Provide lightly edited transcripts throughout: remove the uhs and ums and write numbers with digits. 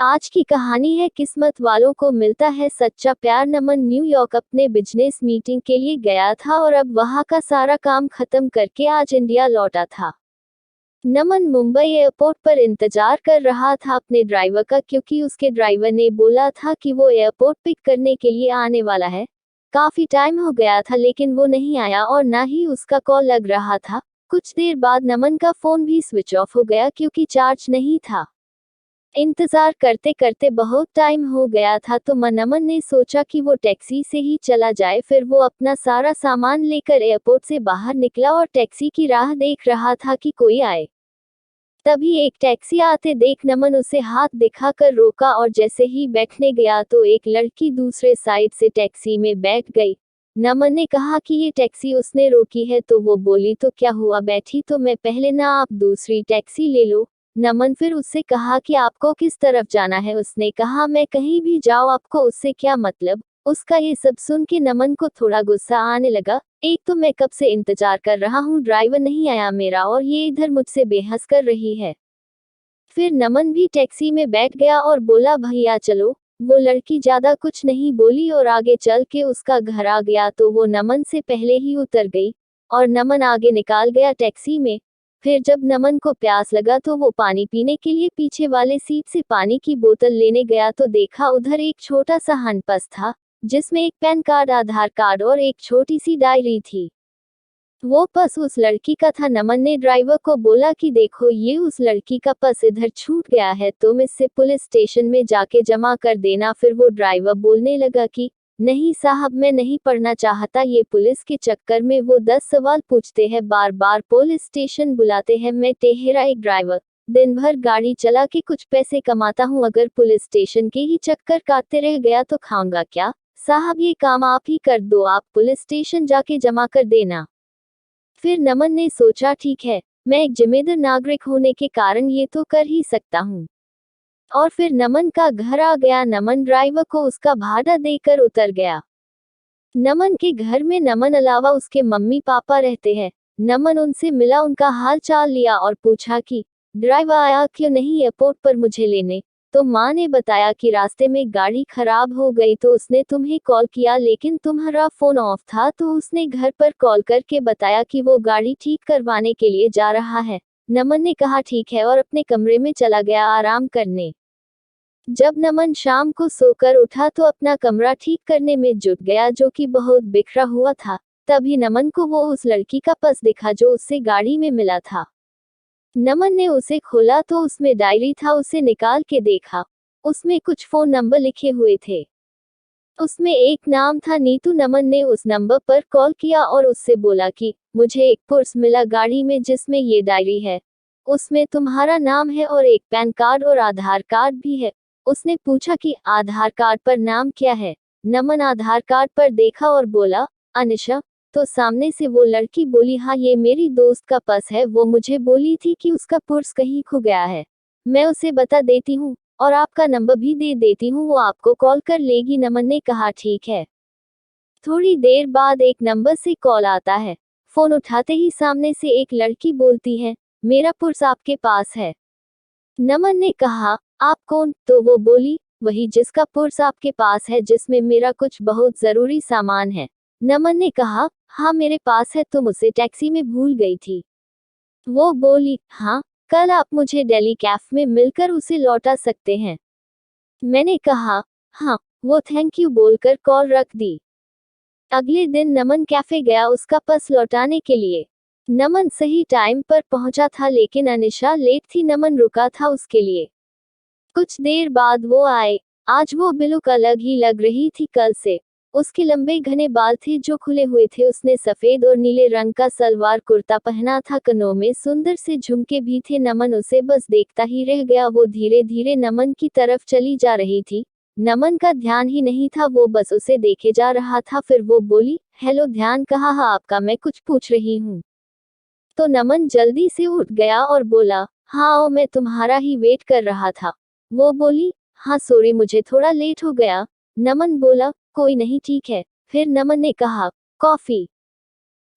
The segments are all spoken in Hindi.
आज की कहानी है किस्मत वालों को मिलता है सच्चा प्यार। नमन न्यूयॉर्क अपने बिजनेस मीटिंग के लिए गया था और अब वहां का सारा काम खत्म करके आज इंडिया लौटा था। नमन मुंबई एयरपोर्ट पर इंतजार कर रहा था अपने ड्राइवर का, क्योंकि उसके ड्राइवर ने बोला था कि वो एयरपोर्ट पिक करने के लिए आने वाला है। काफी टाइम हो गया था लेकिन वो नहीं आया और ना ही उसका कॉल लग रहा था। कुछ देर बाद नमन का फोन भी स्विच ऑफ हो गया क्योंकि चार्ज नहीं था। इंतजार करते करते बहुत टाइम हो गया था तो नमन ने सोचा कि वो टैक्सी से ही चला जाए। फिर वो अपना सारा सामान लेकर एयरपोर्ट से बाहर निकला और टैक्सी की राह देख रहा था कि कोई आए। तभी एक टैक्सी आते देख नमन उसे हाथ दिखाकर रोका और जैसे ही बैठने गया तो एक लड़की दूसरे साइड से टैक्सी में बैठ गई। नमन ने कहा कि ये टैक्सी उसने रोकी है तो वो बोली तो क्या हुआ, बैठी तो मैं पहले ना, आप दूसरी टैक्सी ले लो। नमन फिर उससे कहा कि आपको किस तरफ जाना है। उसने कहा मैं कहीं भी जाओ, आपको उससे क्या मतलब। उसका ये सब सुन के नमन को थोड़ा गुस्सा आने लगा। एक तो मैं कब से इंतजार कर रहा हूँ, ड्राइवर नहीं आया मेरा, और ये इधर मुझसे बेहस कर रही है। फिर नमन भी टैक्सी में बैठ गया और बोला भैया चलो। वो लड़की ज्यादा कुछ नहीं बोली और आगे चल के उसका घर आ गया तो वो नमन से पहले ही उतर गई और नमन आगे निकाल गया टैक्सी में। फिर जब नमन को प्यास लगा तो वो पानी पीने के लिए पीछे वाले सीट से पानी की बोतल लेने गया तो देखा उधर एक छोटा सा हैंडपस था जिसमें एक पैन कार्ड, आधार कार्ड और एक छोटी सी डायरी थी। वो पर्स उस लड़की का था। नमन ने ड्राइवर को बोला कि देखो ये उस लड़की का पर्स इधर छूट गया है, तुम इससे पुलिस स्टेशन में जाके जमा कर देना। फिर वो ड्राइवर बोलने लगा कि नहीं साहब, मैं नहीं पढ़ना चाहता, ये पुलिस के चक्कर में वो 10 सवाल पूछते हैं, बार बार पुलिस स्टेशन बुलाते हैं। मैं टेढ़ा एक ड्राइवर, दिन भर गाड़ी चला के कुछ पैसे कमाता हूँ, अगर पुलिस स्टेशन के ही चक्कर काटते रह गया तो खाऊंगा क्या। साहब ये काम आप ही कर दो, आप पुलिस स्टेशन जाके जमा कर देना। फिर नमन ने सोचा ठीक है, मैं एक जिम्मेदार नागरिक होने के कारण ये तो कर ही सकता हूँ। और फिर नमन का घर आ गया। नमन ड्राइवर को उसका भाड़ा देकर उतर गया। नमन के घर में नमन अलावा उसके मम्मी पापा रहते हैं। नमन उनसे मिला, उनका हाल चाल लिया और पूछा कि ड्राइवर आया क्यों नहीं एयरपोर्ट पर मुझे लेने। तो माँ ने बताया कि रास्ते में गाड़ी खराब हो गई तो उसने तुम्हें कॉल किया लेकिन तुम्हारा फोन ऑफ था, तो उसने घर पर कॉल करके बताया कि वो गाड़ी ठीक करवाने के लिए जा रहा है। नमन ने कहा ठीक है और अपने कमरे में चला गया आराम करने। जब नमन शाम को सोकर उठा तो अपना कमरा ठीक करने में जुट गया जो कि बहुत बिखरा हुआ था। तभी नमन को वो उस लड़की का पर्स दिखा जो उससे गाड़ी में मिला था। नमन ने उसे खोला तो उसमें डायरी था, उसे निकाल के देखा। उसमें कुछ फोन नंबर लिखे हुए थे। उसमें एक नाम था नीतू। नमन ने उस नंबर पर कॉल किया और उससे बोला कि मुझे एक पर्स मिला गाड़ी में जिसमें ये डायरी है, उसमें तुम्हारा नाम है और एक पैन कार्ड और आधार कार्ड भी है। उसने पूछा कि आधार कार्ड पर नाम क्या है। नमन आधार कार्ड पर देखा और बोला अनिशा। तो सामने से वो लड़की बोली हाँ ये मेरी दोस्त का पर्स है, वो मुझे बोली थी कि उसका पर्स कहीं खो गया है, मैं उसे बता देती हूँ और आपका नंबर भी दे देती हूँ, वो आपको कॉल कर लेगी। नमन ने कहा ठीक है। थोड़ी देर बाद एक नंबर से कॉल आता है। फोन उठाते ही सामने से एक लड़की बोलती है मेरा पर्स आपके पास है। नमन ने कहा आप कौन। तो वो बोली वही जिसका पर्स आपके पास है, जिसमें मेरा कुछ बहुत जरूरी सामान है। नमन ने कहा हाँ मेरे पास है, तुम उसे टैक्सी में भूल गई थी। वो बोली हाँ, कल आप मुझे दिल्ली कैफ में मिलकर उसे लौटा सकते हैं। मैंने कहा हाँ। वो थैंक यू बोलकर कॉल रख दी। अगले दिन नमन कैफे गया उसका पर्स लौटाने के लिए। नमन सही टाइम पर पहुंचा था लेकिन अनिशा लेट थी। नमन रुका था उसके लिए। कुछ देर बाद वो आए। आज वो बिल्कुल अलग ही लग रही थी कल से। उसके लंबे घने बाल थे जो खुले हुए थे। उसने सफेद और नीले रंग का सलवार कुर्ता पहना था, कनों में सुंदर से झुमके भी थे। नमन उसे बस देखता ही रह गया। वो धीरे धीरे नमन की तरफ चली जा रही थी। नमन का ध्यान ही नहीं था, वो बस उसे देखे जा रहा था। फिर वो बोली हेलो, ध्यान कहाँ है आपका, मैं कुछ पूछ रही हूँ। तो नमन जल्दी से उठ गया और बोला हाँ मैं तुम्हारा ही वेट कर रहा था। वो बोली हाँ सॉरी मुझे थोड़ा लेट हो गया। नमन बोला कोई नहीं ठीक है। फिर नमन ने कहा कॉफी।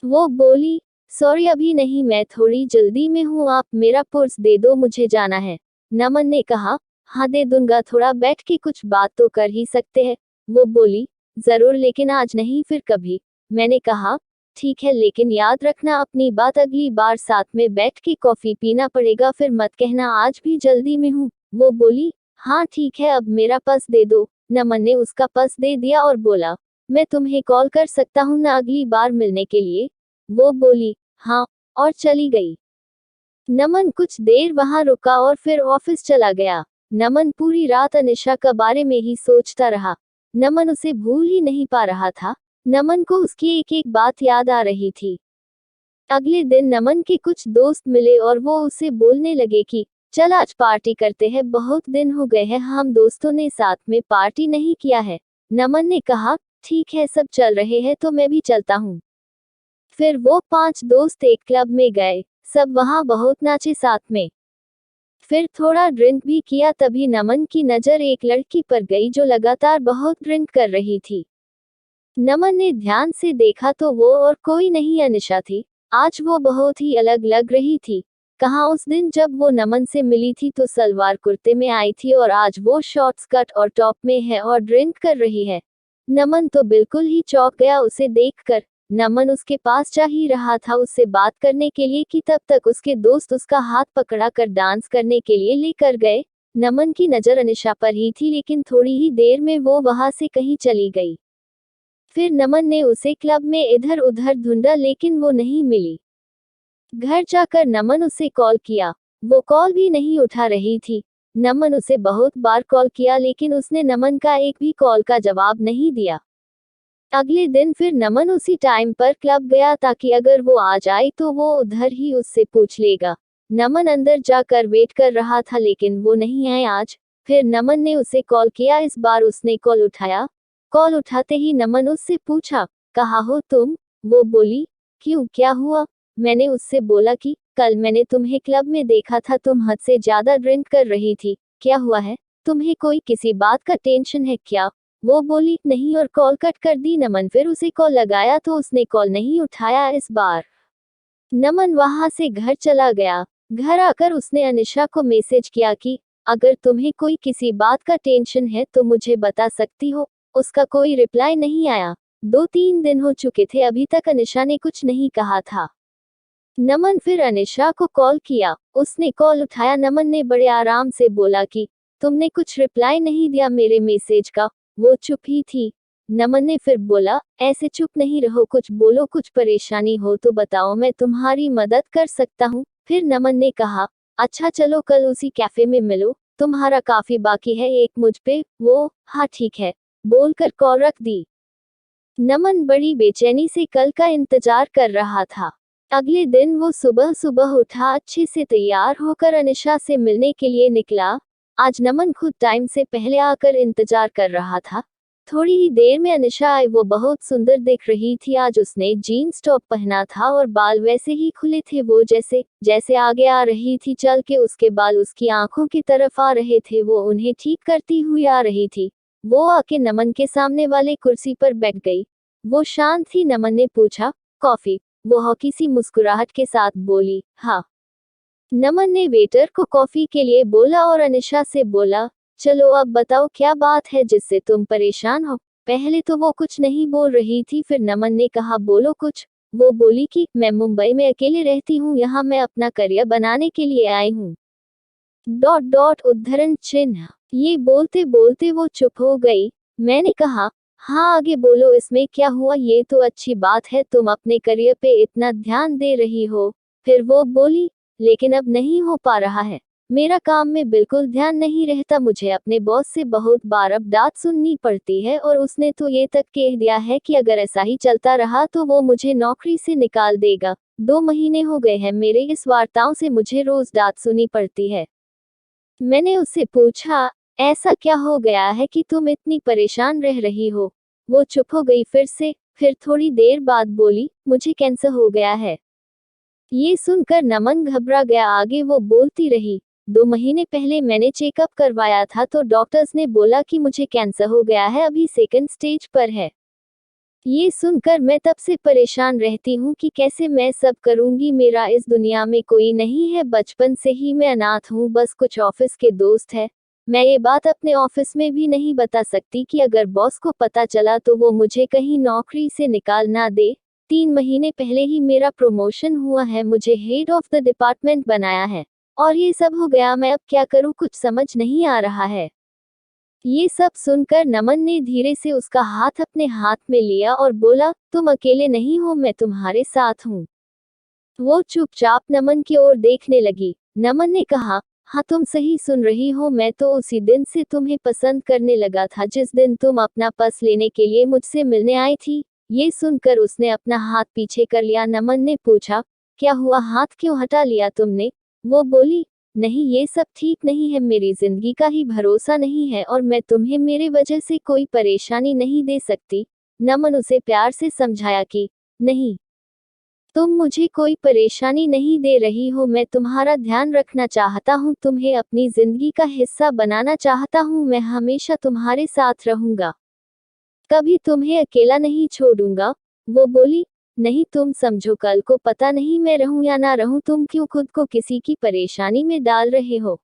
वो बोली सॉरी अभी नहीं, मैं थोड़ी जल्दी में हूँ, आप मेरा पर्स दे दो, मुझे जाना है। नमन ने कहा हाँ दे दूंगा, थोड़ा बैठ के कुछ बात तो कर ही सकते हैं। वो बोली, जरूर, लेकिन आज नहीं, फिर कभी। मैंने कहा, ठीक है, लेकिन याद रखना अपनी बात, अगली बार साथ में बैठ के कॉफी पीना पड़ेगा, फिर मत कहना आज भी जल्दी में हूँ। वो बोली, हाँ ठीक है, अब मेरा पर्स दे दो। नमन ने उसका पर्स दे दिया और बोला, मैं तुम्हें कॉल कर सकता हूँ ना अगली बार मिलने के लिए? वो बोली, हाँ, और चली गई। नमन कुछ देर वहां रुका और फिर ऑफिस चला गया। नमन पूरी रात अनिशा का बारे में ही सोचता रहा। नमन उसे भूल ही नहीं पा रहा था। नमन को उसकी एक एक बात याद आ रही थी। अगले दिन नमन के कुछ दोस्त मिले और वो उसे बोलने लगे कि चल आज पार्टी करते हैं, बहुत दिन हो गए हैं हम दोस्तों ने साथ में पार्टी नहीं किया है। नमन ने कहा, ठीक है, सब चल रहे हैं तो मैं भी चलता हूँ। फिर वो 5 दोस्त एक क्लब में गए। सब वहां बहुत नाचे साथ में। फिर थोड़ा ड्रिंक भी किया, तभी नमन की नजर एक लड़की पर गई जो लगातार बहुत ड्रिंक कर रही थी। नमन ने ध्यान से देखा तो वो और कोई नहीं, अनिशा थी। आज वो बहुत ही अलग लग रही थी। कहाँ उस दिन जब वो नमन से मिली थी तो सलवार कुर्ते में आई थी और आज वो शॉर्ट स्कर्ट और टॉप में है और ड्रिंक कर रही है। नमन तो बिल्कुल ही चौंक गया उसे देखकर। नमन उसके पास जा ही रहा था उससे बात करने के लिए कि तब तक उसके दोस्त उसका हाथ पकड़ा कर डांस करने के लिए लेकर गए। नमन की नजर अनिशा पर ही थी, लेकिन थोड़ी ही देर में वो वहां से कहीं चली गई। फिर नमन ने उसे क्लब में इधर उधर ढूंढा, लेकिन वो नहीं मिली। घर जाकर नमन उसे कॉल किया। वो कॉल भी नहीं उठा रही थी। नमन उसे बहुत बार कॉल किया, लेकिन उसने नमन का एक भी कॉल का जवाब नहीं दिया। अगले दिन फिर नमन उसी टाइम पर क्लब गया ताकि अगर वो आ जाए तो वो उधर ही उससे पूछ लेगा। नमन अंदर जाकर वेट कर रहा था, लेकिन वो नहीं आए आज। फिर नमन ने उसे कॉल किया, इस बार उसने कॉल उठाया। कॉल उठाते ही नमन उससे पूछा, कहाँ हो तुम? वो बोली, क्यों, क्या हुआ? मैंने उससे बोला कि कल मैंने तुम्हें क्लब में देखा था, तुम हद से ज्यादा ड्रिंक कर रही थी। क्या हुआ है? तुम्हें कोई किसी बात का टेंशन है क्या? वो बोली, नहीं, और कॉल कट कर दी। नमन फिर उसे कॉल लगाया तो उसने कॉल नहीं उठाया। इस बार नमन वहां से घर चला गया। घर आकर उसने अनिशा को मैसेज किया कि अगर तुम्हें कोई किसी बात का टेंशन है तो मुझे बता सकती हो। उसका कोई रिप्लाई नहीं आया। 2-3 दिन हो चुके थे, अभी तक अनिशा ने कुछ नहीं कहा था। नमन फिर अनिशा को कॉल किया। उसने कॉल उठाया। नमन ने बड़े आराम से बोला कि तुमने कुछ रिप्लाई नहीं दिया मेरे मैसेज का। वो चुप ही थी। नमन ने फिर बोला, ऐसे चुप नहीं रहो, कुछ बोलो, कुछ परेशानी हो तो बताओ, मैं तुम्हारी मदद कर सकता हूँ। फिर नमन ने कहा, अच्छा चलो कल उसी कैफे में मिलो, तुम्हारा काफी बाकी है एक मुझ पे। वो, हाँ ठीक है, बोलकर कॉल रख दी। नमन बड़ी बेचैनी से कल का इंतजार कर रहा था। अगले दिन वो सुबह सुबह उठा, अच्छे से तैयार होकर अनिशा से मिलने के लिए निकला। आज नमन खुद टाइम से पहले आकर इंतजार कर रहा था। थोड़ी ही देर में अनिशा आई। वो बहुत सुंदर दिख रही थी। आज उसने जीन्स टॉप पहना था और बाल वैसे ही खुले थे, वो जैसे जैसे आगे आ रही थी चल के उसके बाल उसकी आंखों की तरफ आ रहे थे, वो उन्हें ठीक करती हुई आ रही थी। वो आके नमन के सामने वाले कुर्सी पर बैठ गई। वो शांत थी। नमन ने पूछा, कॉफी? वो हल्की सी मुस्कुराहट के साथ बोली, हाँ। नमन ने वेटर को कॉफी के लिए बोला और अनिशा से बोला, चलो अब बताओ क्या बात है जिससे तुम परेशान हो? पहले तो वो कुछ नहीं बोल रही थी, फिर नमन ने कहा, बोलो कुछ। वो बोली कि मैं मुंबई में अकेले रहती हूँ, यहाँ मैं अपना करियर बनाने के लिए आई हूँ। डॉट डॉट उद्धरण चिन्ह। ये बोलते बोलते वो चुप हो गई। मैंने कहा, हाँ आगे बोलो, इसमें क्या हुआ? ये तो अच्छी बात है, तुम अपने करियर पे इतना ध्यान दे रही हो। फिर वो बोली, लेकिन अब नहीं हो पा रहा है। मेरा काम में बिल्कुल ध्यान नहीं रहता, मुझे अपने बॉस से बहुत बार अब डांट सुननी पड़ती है और उसने तो ये तक कह दिया है कि अगर ऐसा ही चलता रहा तो वो मुझे नौकरी से निकाल देगा। 2 महीने हो गए हैं मेरे इस वार्ताओं से, मुझे रोज डांट सुननी पड़ती है। मैंने उससे पूछा, ऐसा क्या हो गया है कि तुम इतनी परेशान रह रही हो? वो चुप हो गई फिर से। फिर थोड़ी देर बाद बोली, मुझे कैंसर हो गया है। ये सुनकर नमन घबरा गया। आगे वो बोलती रही, 2 महीने पहले मैंने चेकअप करवाया था तो डॉक्टर्स ने बोला कि मुझे कैंसर हो गया है, अभी 2nd स्टेज पर है। ये सुनकर मैं तब से परेशान रहती हूँ कि कैसे मैं सब करूँगी, मेरा इस दुनिया में कोई नहीं है, बचपन से ही मैं अनाथ हूँ, बस कुछ ऑफिस के दोस्त है। मैं ये बात अपने ऑफिस में भी नहीं बता सकती कि अगर बॉस को पता चला तो वो मुझे कहीं नौकरी से निकाल ना दे। 3 महीने पहले ही मेरा प्रमोशन हुआ है, मुझे हेड ऑफ द डिपार्टमेंट बनाया है। और ये सब हो गया, मैं अब क्या करूँ, कुछ समझ नहीं आ रहा है। ये सब सुनकर नमन ने धीरे से उसका हाथ अपने हाथ में लिया और बोला, तुम अकेले नहीं हो, मैं तुम्हारे साथ हूँ। वो चुपचाप नमन की ओर देखने लगी। नमन ने कहा, हाँ तुम सही सुन रही हो, मैं तो उसी दिन से तुम्हें पसंद करने लगा था जिस दिन तुम अपना पर्स लेने के लिए मुझसे मिलने आई थी। ये सुनकर उसने अपना हाथ पीछे कर लिया। नमन ने पूछा, क्या हुआ, हाथ क्यों हटा लिया तुमने? वो बोली, नहीं ये सब ठीक नहीं है, मेरी जिंदगी का ही भरोसा नहीं है और मैं तुम्हें मेरे वजह से कोई परेशानी नहीं दे सकती। नमन उसे प्यार से समझाया कि नहीं, तुम मुझे कोई परेशानी नहीं दे रही हो, मैं तुम्हारा ध्यान रखना चाहता हूँ, तुम्हें अपनी जिंदगी का हिस्सा बनाना चाहता हूँ, मैं हमेशा तुम्हारे साथ रहूंगा, कभी तुम्हें अकेला नहीं छोड़ूंगा। वो बोली, नहीं तुम समझो, कल को पता नहीं मैं रहूं या ना रहूं, तुम क्यों खुद को किसी की परेशानी में डाल रहे हो?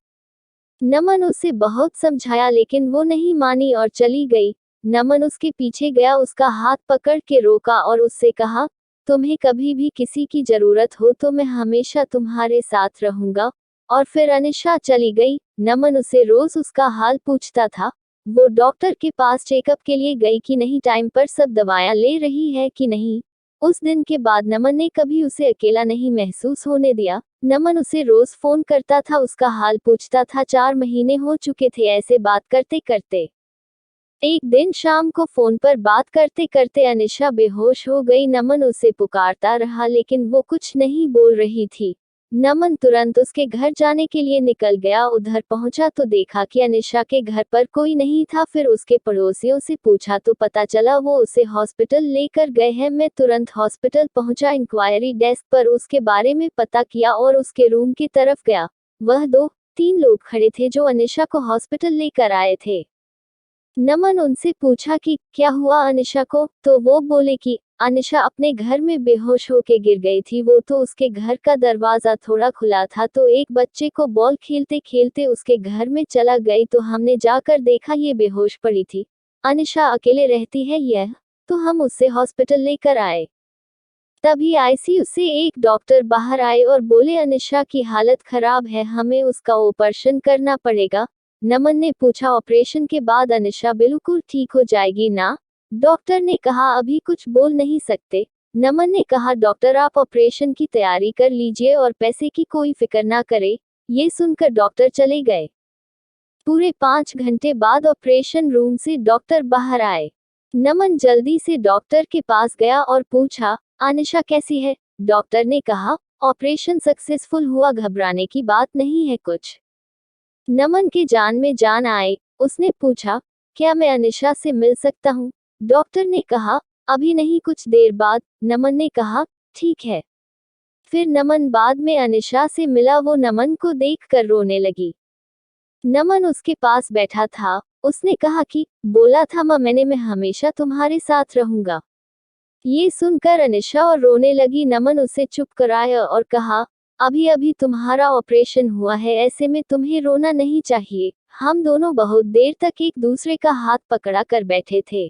नमन उसे बहुत समझाया लेकिन वो नहीं मानी और चली गई। नमन उसके पीछे गया, उसका हाथ पकड़ के रोका और उससे कहा, तुम्हें कभी भी किसी की जरूरत हो तो मैं हमेशा तुम्हारे साथ रहूंगा। और फिर अनिशा चली गई। नमन उसे रोज उसका हाल पूछता था, वो डॉक्टर के पास चेकअप के लिए गई कि नहीं, टाइम पर सब दवाएं ले रही है कि नहीं। उस दिन के बाद नमन ने कभी उसे अकेला नहीं महसूस होने दिया। नमन उसे रोज फोन करता था, उसका हाल पूछता था। 4 महीने हो चुके थे ऐसे बात करते करते। एक दिन शाम को फोन पर बात करते करते अनिशा बेहोश हो गई। नमन उसे पुकारता रहा लेकिन वो कुछ नहीं बोल रही थी। नमन तुरंत उसके घर जाने के लिए निकल गया। उधर पहुंचा तो देखा कि अनिशा के घर पर कोई नहीं था। फिर उसके पड़ोसियों से पूछा तो पता चला वो उसे हॉस्पिटल लेकर गए हैं। मैं तुरंत हॉस्पिटल पहुंचा, इंक्वायरी डेस्क पर उसके बारे में पता किया और उसके रूम की तरफ गया। वह 2-3 लोग खड़े थे जो अनिशा को हॉस्पिटल लेकर आए थे। नमन उनसे पूछा कि क्या हुआ अनिशा को, तो वो बोले कि अनिशा अपने घर में बेहोश होके गिर गई थी। वो तो उसके घर का दरवाजा थोड़ा खुला था तो एक बच्चे को बॉल खेलते खेलते उसके घर में चला गई, तो हमने जाकर देखा ये बेहोश पड़ी थी। अनिशा अकेले रहती है यह, तो हम उससे हॉस्पिटल लेकर आए। तभी आईसीयू से एक डॉक्टर बाहर आए और बोले अनिशा की हालत खराब है, हमें उसका ऑपरेशन करना पड़ेगा। नमन ने पूछा, ऑपरेशन के बाद अनिशा बिल्कुल ठीक हो जाएगी ना? डॉक्टर ने कहा, अभी कुछ बोल नहीं सकते। नमन ने कहा, डॉक्टर आप ऑपरेशन की तैयारी कर लीजिए और पैसे की कोई फिक्र ना करे। ये सुनकर डॉक्टर चले गए। पूरे 5 घंटे बाद ऑपरेशन रूम से डॉक्टर बाहर आए। नमन जल्दी से डॉक्टर के पास गया और पूछा, अनिशा कैसी है? डॉक्टर ने कहा, ऑपरेशन सक्सेसफुल हुआ, घबराने की बात नहीं है कुछ। नमन के जान में जान आए। उसने पूछा, क्या मैं अनिशा से मिल सकता हूँ? डॉक्टर ने कहा, अभी नहीं, कुछ देर बाद। नमन ने कहा, ठीक है। फिर नमन बाद में अनिशा से मिला। वो नमन को देखकर रोने लगी। नमन उसके पास बैठा था। उसने कहा कि बोला था मैंने, मैं हमेशा तुम्हारे साथ रहूंगा। ये सुनकर अनिशा और रोने लगी। नमन उसे चुप कराया और कहा, अभी अभी तुम्हारा ऑपरेशन हुआ है, ऐसे में तुम्हें रोना नहीं चाहिए। हम दोनों बहुत देर तक एक दूसरे का हाथ पकड़ा कर बैठे थे।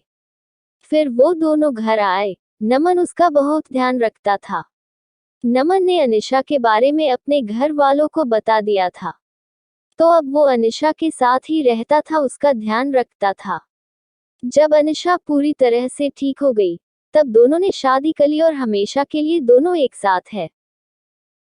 फिर वो दोनों घर आए। नमन उसका बहुत ध्यान रखता था। नमन ने अनिशा के बारे में अपने घर वालों को बता दिया था, तो अब वो अनिशा के साथ ही रहता था, उसका ध्यान रखता था। जब अनिशा पूरी तरह से ठीक हो गई, तब दोनों ने शादी कर ली और हमेशा के लिए दोनों एक साथ है।